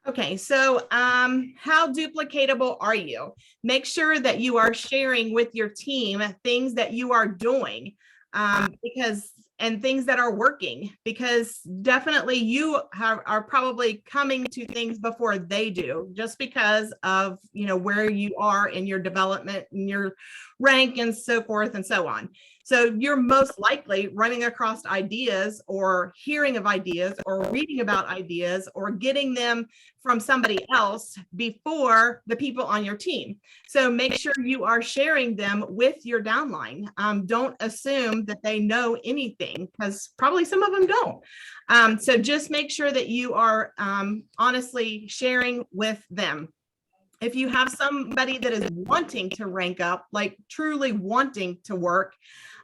Okay, so how duplicatable are you? Make sure that you are sharing with your team things that you are doing and things that are working, because definitely you are probably coming to things before they do, just because of where you are in your development and your rank and so forth and so on. So you're most likely running across ideas or hearing of ideas or reading about ideas or getting them from somebody else before the people on your team. So make sure you are sharing them with your downline. Don't assume that they know anything, because probably some of them don't. So just make sure that you are honestly sharing with them. If you have somebody that is wanting to rank up, like truly wanting to work,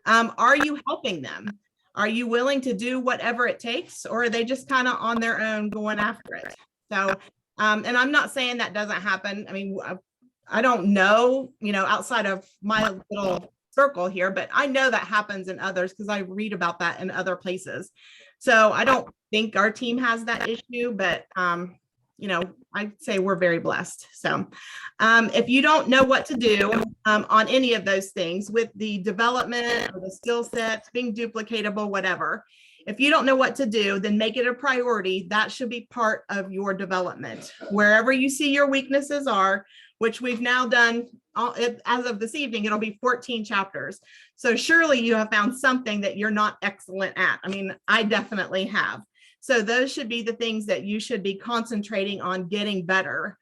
are you helping them? Are you willing to do whatever it takes, or are they just kind of on their own going after it? So, and I'm not saying that doesn't happen. I mean, I don't know, outside of my little circle here, but I know that happens in others because I read about that in other places. So I don't think our team has that issue, but I'd say we're very blessed. So if you don't know what to do on any of those things with the development or the skill sets, being duplicatable, whatever, if you don't know what to do, then make it a priority. That should be part of your development. Wherever you see your weaknesses are, which we've now done as of this evening, it'll be 14 chapters. So surely you have found something that you're not excellent at. I mean, I definitely have. So those should be the things that you should be concentrating on getting better.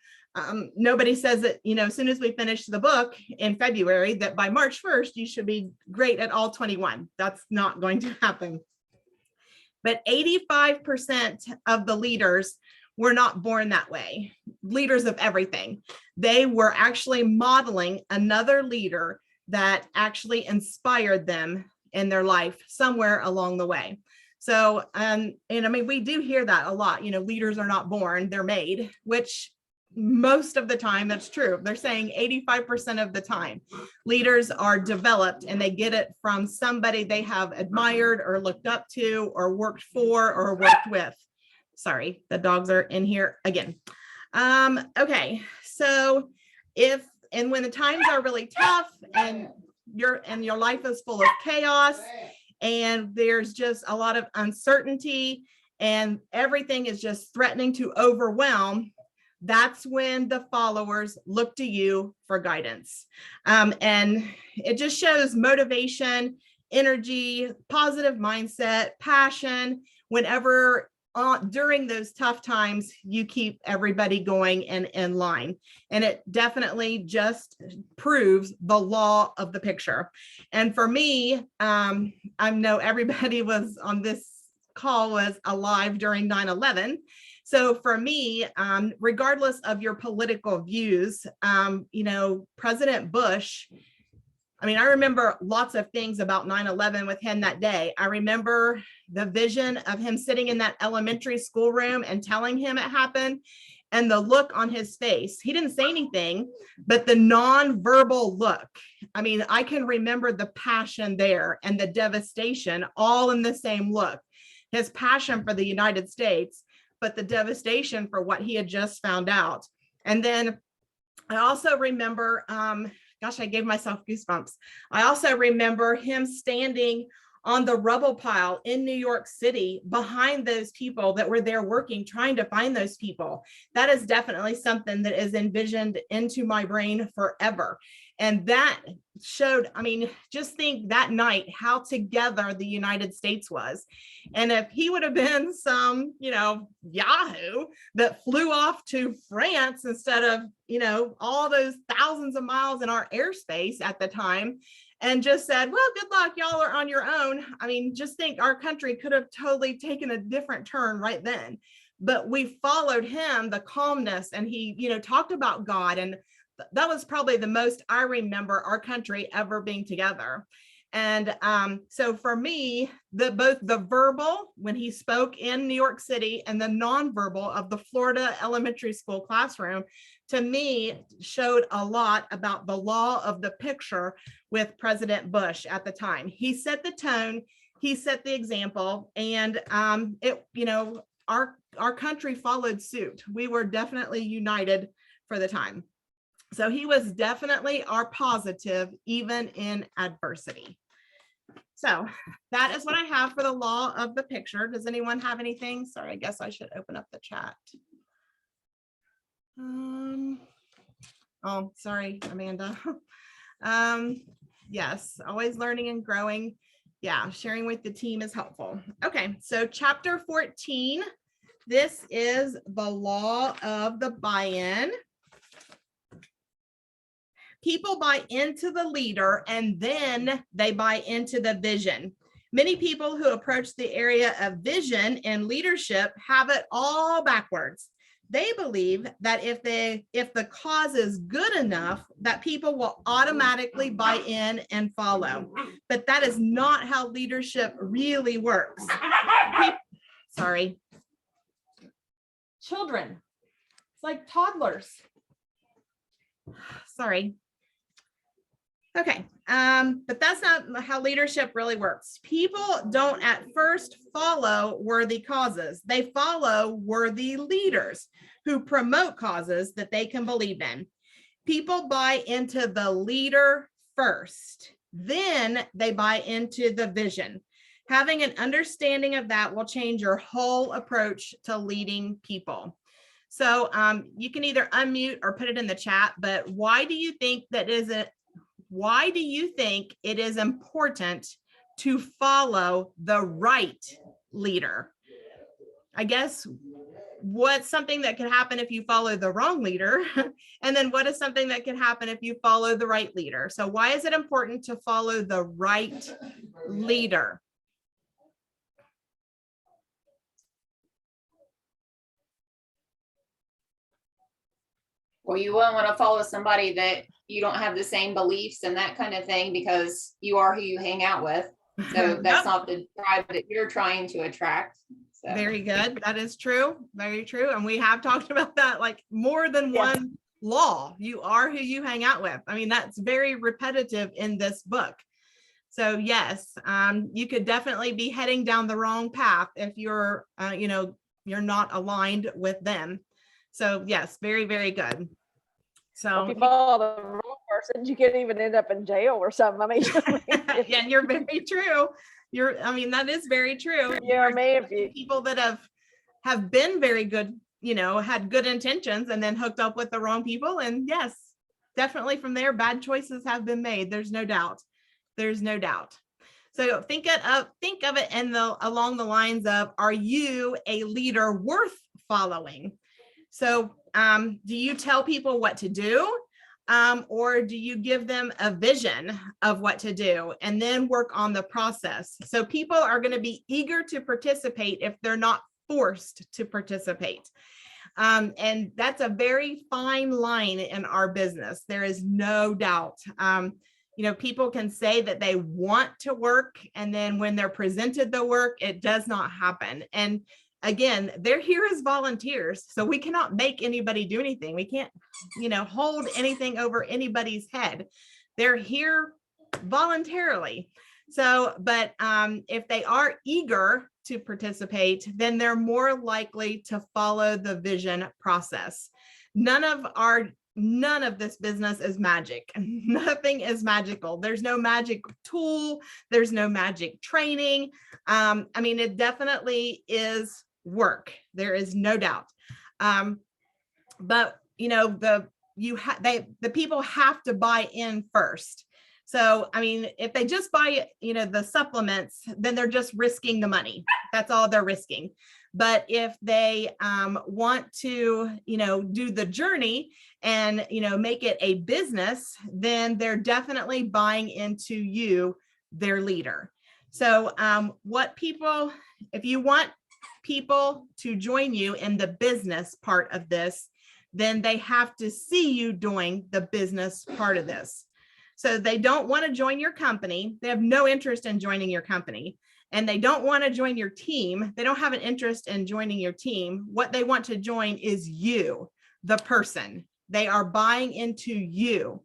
Nobody says that, as soon as we finish the book in February, that by March 1st, you should be great at all 21. That's not going to happen. But 85% of the leaders were not born that way. Leaders of everything. They were actually modeling another leader that actually inspired them in their life somewhere along the way. So, and I mean, we do hear that a lot, leaders are not born, they're made, which most of the time that's true. They're saying 85% of the time leaders are developed, and they get it from somebody they have admired or looked up to or worked for or worked with. Sorry, the dogs are in here again. Okay, so when the times are really tough and your life is full of chaos, and there's just a lot of uncertainty and everything is just threatening to overwhelm, that's when the followers look to you for guidance. And it just shows motivation, energy, positive mindset, passion. Whenever during those tough times, you keep everybody going and in line. And it definitely just proves the law of the picture. And for me, I know everybody was on this call was alive during 9/11. So for me, regardless of your political views, President Bush, I mean, I remember lots of things about 9/11 with him that day. I remember the vision of him sitting in that elementary school room and telling him it happened, and the look on his face. He didn't say anything, but the nonverbal look. I mean, I can remember the passion there and the devastation all in the same look. His passion for the United States, but the devastation for what he had just found out. And then I also remember, gosh, I gave myself goosebumps. I also remember him standing on the rubble pile in New York City behind those people that were there working, trying to find those people. That is definitely something that is envisioned into my brain forever. And that showed, I mean, just think that night how together the United States was. And if he would have been some, Yahoo that flew off to France instead of, all those thousands of miles in our airspace at the time, and just said, well, good luck, y'all are on your own. I mean, just think our country could have totally taken a different turn right then. But we followed him, the calmness, and he, talked about God. And that was probably the most I remember our country ever being together. And so for me, both the verbal when he spoke in New York City and the nonverbal of the Florida elementary school classroom, to me, showed a lot about the law of the picture with President Bush at the time. He set the tone, he set the example, and our country followed suit. We were definitely united for the time. So he was definitely our positive, even in adversity. So that is what I have for the law of the picture. Does anyone have anything? Sorry, I guess I should open up the chat. Oh, sorry, Amanda. Yes, always learning and growing. Yeah, sharing with the team is helpful. Okay, so chapter 14. This is the law of the buy-in. People buy into the leader and then they buy into the vision. Many people who approach the area of vision and leadership have it all backwards. They believe that if the cause is good enough, that people will automatically buy in and follow. But that is not how leadership really works. Sorry. Children. It's like toddlers. Sorry. Okay, but that's not how leadership really works. People don't at first follow worthy causes. They follow worthy leaders who promote causes that they can believe in. People buy into the leader first, then they buy into the vision. Having an understanding of that will change your whole approach to leading people. So you can either unmute or put it in the chat, but why do you think it is important to follow the right leader? I guess what's something that could happen if you follow the wrong leader? And then what is something that could happen if you follow the right leader? So why is it important to follow the right leader? Well, you won't want to follow somebody that you don't have the same beliefs and that kind of thing, because you are who you hang out with. So that's not the tribe that you're trying to attract. So. Very good. That is true. Very true. And we have talked about that like more than one law. You are who you hang out with. I mean, that's very repetitive in this book. So yes, you could definitely be heading down the wrong path if you're, you're not aligned with them. So yes, very, very good. So if you follow the wrong person, you can even end up in jail or something. I mean, yeah, and you're very true. That is very true. Yeah, I mean, if you people that have been very good, had good intentions and then hooked up with the wrong people. And yes, definitely from there, bad choices have been made. There's no doubt. There's no doubt. So think of it along the lines of, are you a leader worth following? So do you tell people what to do? Or do you give them a vision of what to do and then work on the process? So people are going to be eager to participate if they're not forced to participate. And that's a very fine line in our business. There is no doubt. People can say that they want to work, and then when they're presented the work, it does not happen. And again, they're here as volunteers, so we cannot make anybody do anything. We can't, hold anything over anybody's head. They're here voluntarily. So, but if they are eager to participate, then they're more likely to follow the vision process. None of this business is magic. Nothing is magical. There's no magic tool. There's no magic training. It definitely is work. There is no doubt. But the people have to buy in first. So, if they just buy, the supplements, then they're just risking the money. That's all they're risking. But if they want to, do the journey and, make it a business, then they're definitely buying into you, their leader. So if you want people to join you in the business part of this, then they have to see you doing the business part of this. So they don't want to join your company. They have no interest in joining your company. And they don't want to join your team. They don't have an interest in joining your team. What they want to join is you, the person. They are buying into you.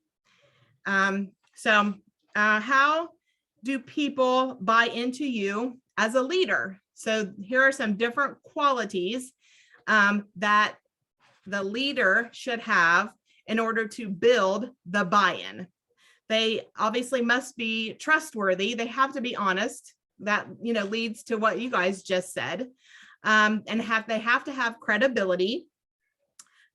How do people buy into you as a leader? So here are some different qualities that the leader should have in order to build the buy-in. They obviously must be trustworthy. They have to be honest. That, leads to what you guys just said. And they have to have credibility.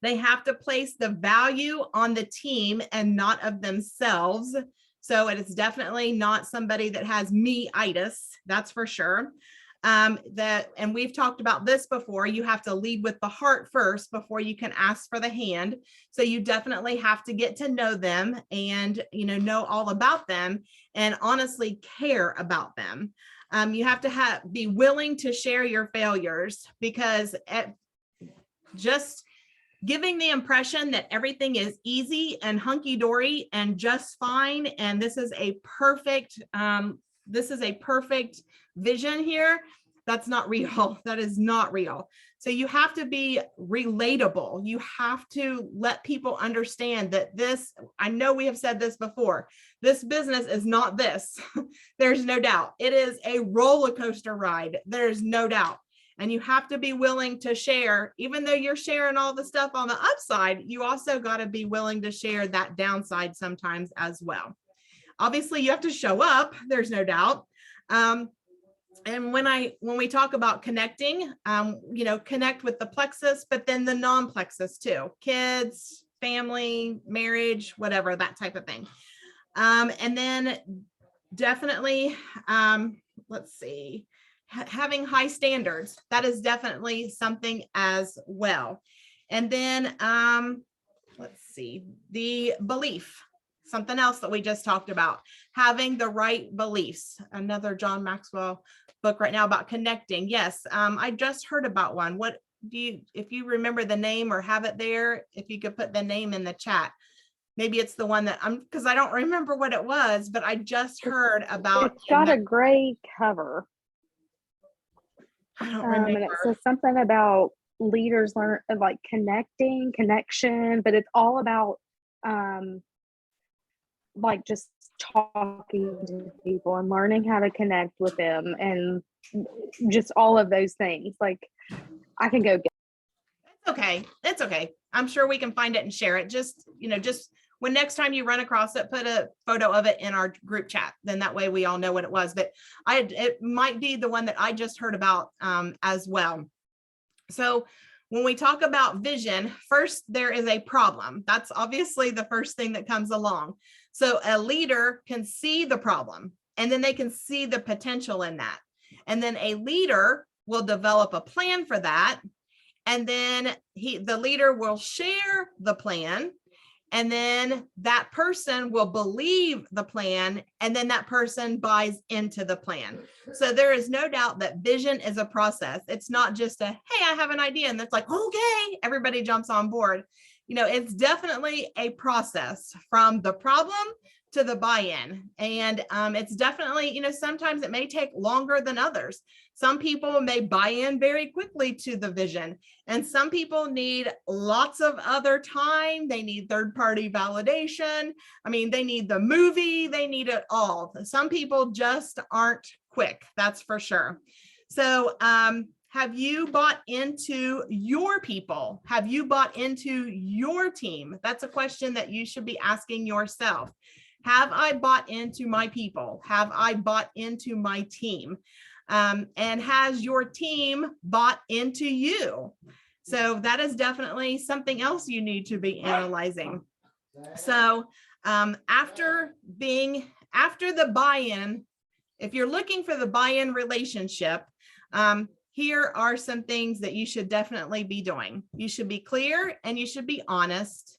They have to place the value on the team and not of themselves. So it is definitely not somebody that has me-itis, that's for sure. And we've talked about this before, you have to lead with the heart first before you can ask for the hand. So you definitely have to get to know them and, know all about them and honestly care about them. You have to be willing to share your failures, because just giving the impression that everything is easy and hunky-dory and just fine, and this is a perfect vision here, that's not real. That is not real. So you have to be relatable. You have to let people understand that this, I know we have said this before, this business is not this. There's no doubt. It is a roller coaster ride. There's no doubt. And you have to be willing to share, even though you're sharing all the stuff on the upside, you also got to be willing to share that downside sometimes as well. Obviously, you have to show up. There's no doubt. And when we talk about connecting, connect with the plexus, but then the non-plexus too, kids, family, marriage, whatever, that type of thing. And then definitely, let's see, having high standards, that is definitely something as well. And then, let's see, the belief, something else that we just talked about, having the right beliefs. Another John Maxwell book right now about connecting. Yes, I just heard about one. What do you, if you remember the name or have it there, if you could put the name in the chat. Maybe it's the one that because I don't remember what it was, but I just heard about. It's got a gray cover. I don't remember. And it says something about leaders learn, like connection, but it's all about like just talking to people and learning how to connect with them and just all of those things. Like I can go get It's okay. I'm sure we can find it and share it. Just when next time you run across it, put a photo of it in our group chat. Then that way we all know what it was. But it might be the one that I just heard about as well. So when we talk about vision, first there is a problem. That's obviously the first thing that comes along. So a leader can see the problem, and then they can see the potential in that. And then a leader will develop a plan for that. And then the leader will share the plan. And then that person will believe the plan, and then that person buys into the plan. So there is no doubt that vision is a process. It's not just hey, I have an idea, and it's like, okay, everybody jumps on board. It's definitely a process from the problem to the buy-in. And it's definitely, sometimes it may take longer than others. Some people may buy in very quickly to the vision, and some people need lots of other time. They need third-party validation. They need the movie, they need it all. Some people just aren't quick, that's for sure. So have you bought into your people? Have you bought into your team? That's a question that you should be asking yourself. Have I bought into my people? Have I bought into my team? And has your team bought into you? So that is definitely something else you need to be analyzing. So after the buy-in, if you're looking for the buy-in relationship, here are some things that you should definitely be doing. You should be clear and you should be honest.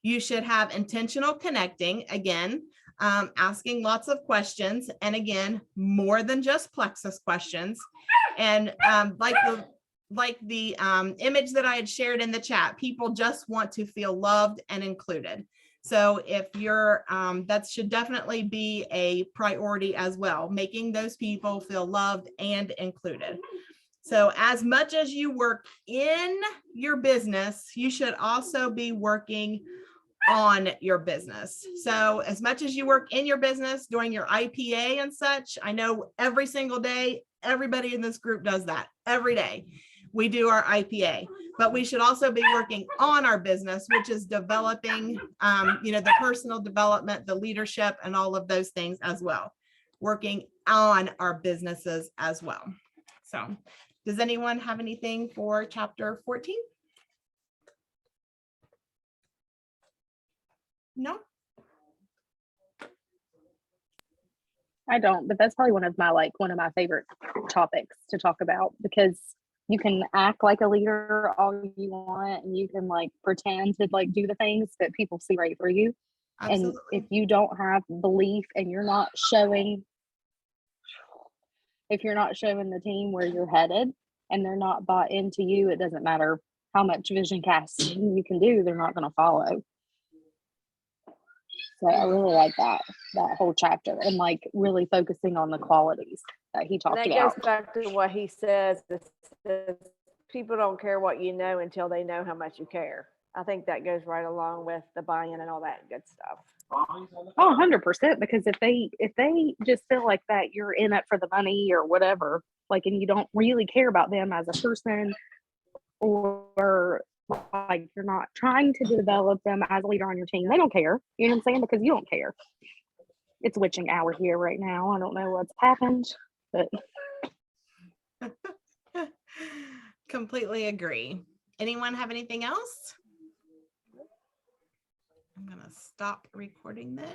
You should have intentional connecting, again, asking lots of questions. And again, more than just Plexus questions. And like the image that I had shared in the chat, people just want to feel loved and included. So if you're, that should definitely be a priority as well, making those people feel loved and included. So as much as you work in your business, you should also be working on your business. So as much as you work in your business, doing your IPA and such, I know every single day, everybody in this group does that every day. We do our IPA, but we should also be working on our business, which is developing, the personal development, the leadership, and all of those things as well. Working on our businesses as well. So does anyone have anything for chapter 14? No? I don't, but that's probably one of my favorite topics to talk about, because you can act like a leader all you want and you can pretend to do the things, but people see right through you. Absolutely. And if you don't have belief and you're not showing the team where you're headed and they're not bought into you, it doesn't matter how much vision casting you can do, they're not going to follow. So I really like that whole chapter, and really focusing on the qualities that he talked That about. goes back to what he says. People don't care what you know until they know how much you care. I think that goes right along with the buy-in and all that good stuff. Oh, 100%. Because if they just feel like that you're in it for the money or whatever, and you don't really care about them as a person, or you're not trying to develop them as a leader on your team, they don't care. You know what I'm saying? Because you don't care. It's witching hour here right now. I don't know what's happened, but completely agree. Anyone have anything else? I'm gonna stop recording then.